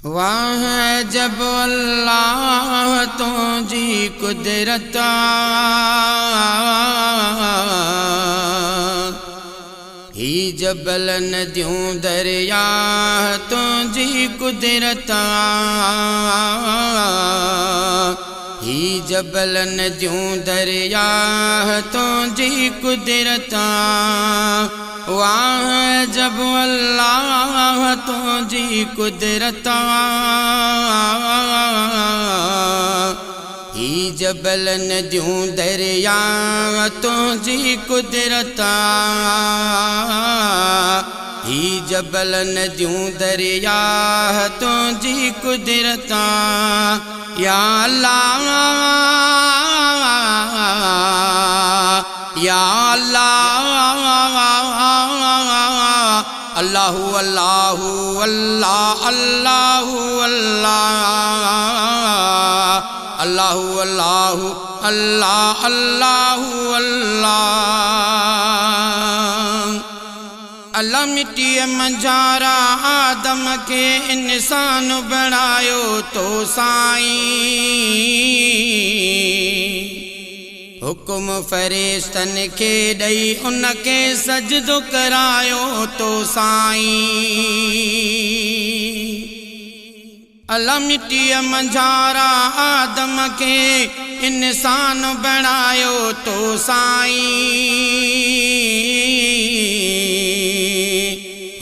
वाह जब अल्लाह तुझी कुदरत ही जबल नदियों दरिया तुझी कुदरत ही जबल नदियों दरिया तुझी कुदरत वाह जब अल्लाह तुझी कुदरत ही जबल नदियों दरिया तुझी कुदरत ही जबल नदियों दरिया तुझी कुदरत या अल्लाह या अल्लाह अल्लाहु अल्लाहु अल्लाह अल्लाहु अल्लाह अल्लाहु अल्लाहु अल्लाह अल्लाहु अल्लाह। अल्लाह मिट्टी मंझारा आदम के इंसान बनायो तो साईं हुक्म फरिश्तन के दई उनके सजदो करायो तो साईं। अल्लाह मिट्टी मंझारा आदम के इंसान बनायो तो साईं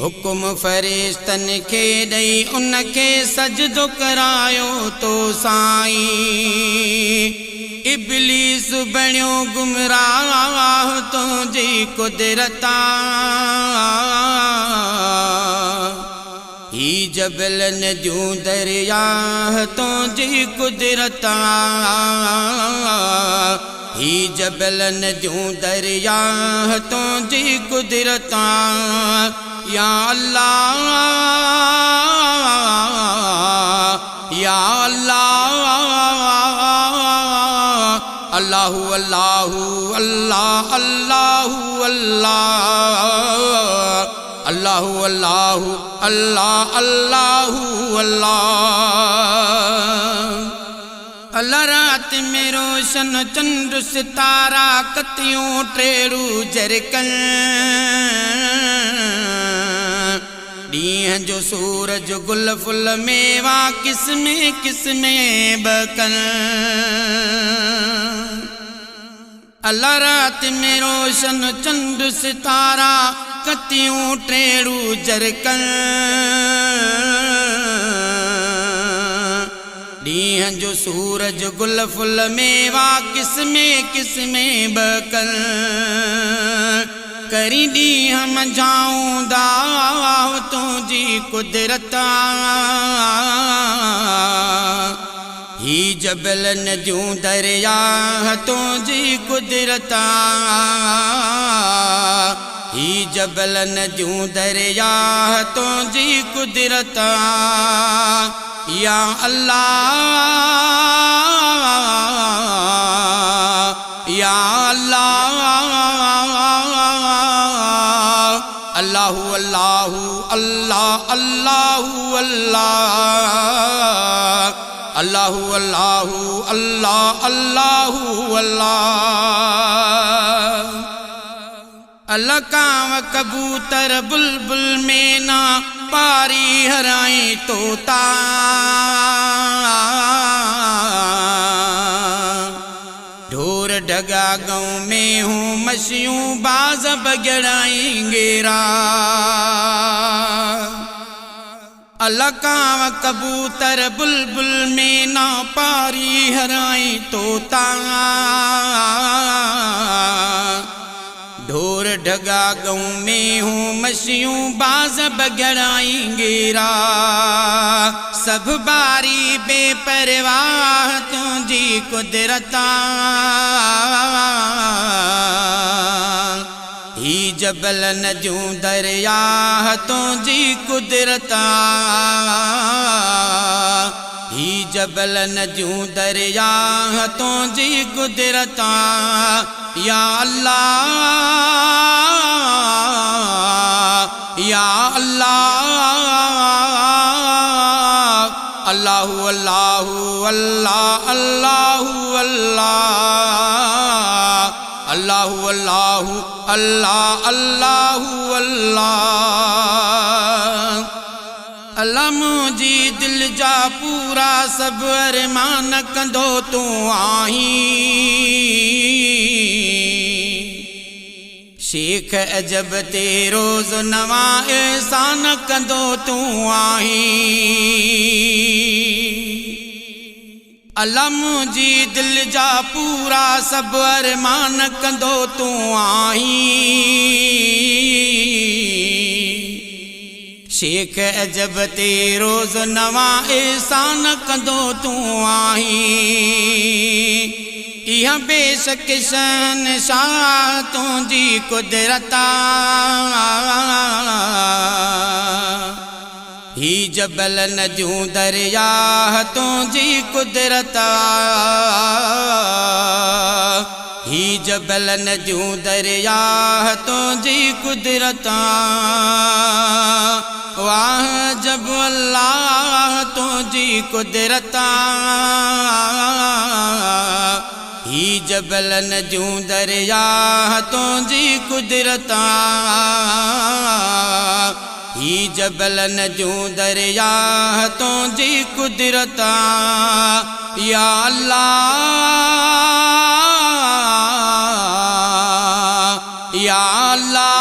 हुक्म फरिश्तन के दई उनके सजदो करायो तो साईं। इबलीस बणियो गुमराह तुझी कुदरत ही जबल नदियों दरिया तुझी कुदरत ही जबल नदियों दरिया तुझी कुदरत या अल्लाह या अल्लाहु अल्लाहु अल्लाह अल्लाहु अल्लाह अल्लाहु अल्लाहु अल्लाह अल्लाहु अल्लाह। अल्लाह रात में रोशन चंद्र सितारा कतियों टेड़ू जरकन डीह जो सूरज गुल फुल मेवा किस्में किस्में बकन। अल्लाह रात में रोशन चंद्र सितारा कतियों टेड़ू जरकन डीह जो सूरज गुल फुल मेवा किस्में किस्में बकन। करी डीह मंझाऊं दाव तुझी कुदरत ही जबल नदियों दरिया तुझी कुदरत ही जबल नदियों दरिया तुझी कुदरत या अल्लाह या अल्लाह अल्लाहु अल्लाहु अल्लाह अल्लाहु अल्लाह अल्लाहु अल्लाहु अल्लाह अल्लाहु अल्लाह। अल्लाह काव कबूतर बुलबुल में ना पारी हराई तोता ढोर ढगा गाँव में हूँ मछियों बाज बगड़ाएंगे रा। अल्लाह काव कबूतर बुलबुल में ना पारी हराई तोता ढोर ढगा गाँव में हूँ मछियों बाज बगड़ाएंगे रा। सब बारी बेपरवाह तुझी कुदरत ही जबल नदियों दरिया तुझी कुदरत ही जबल नदियों दरिया तुझी कुदरत या अल्लाह या अल्लाह अल्लाहु अल्लाहु अल्लाह अल्लाहु अल्लाह अल्लाहु अल्लाहु अल्लाह अल्लाहु अल्लाह। अल्लाह मुंहिंजी दिल जा पूरा सब अरमान कंदो तूं आहीं। शेख अजब ते रोज़ नवा एहसान कंदो तूं आहीं। अल्लाह मुंहिंजी दिल जा पूरा सब अरमान कंदो तूं आहीं। शेख अजब ते रोज़ नवा एहसान कंदो तूं आहीं। इहा बेशक शहंशाह तुंहिंजी कुदरत ही जबल नदियूं दरिया तुंहिंजी कुदरत ही जबल नदियूं दरिया तुंहिंजी कुदरत। वाह जब अल्लाह तुंहिंजी कुदरत ही जबल नदियूं दरिया तुंहिंजी कुदरत ही जबल नदियूं दरिया तुंहिंजी कुदरत। या अल्लाह या अल्लाह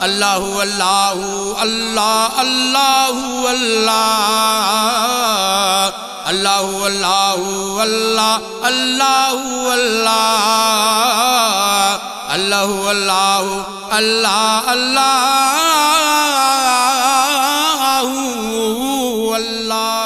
अल्लाहु अल्लाहु अल्लाह अल्लाहु अल्लाह अल्लाहु अल्लाहु अल्लाह अल्लाहु अल्लाह अल्लाहु अल्लाहु अल्लाह अल्लाहु अल्लाह।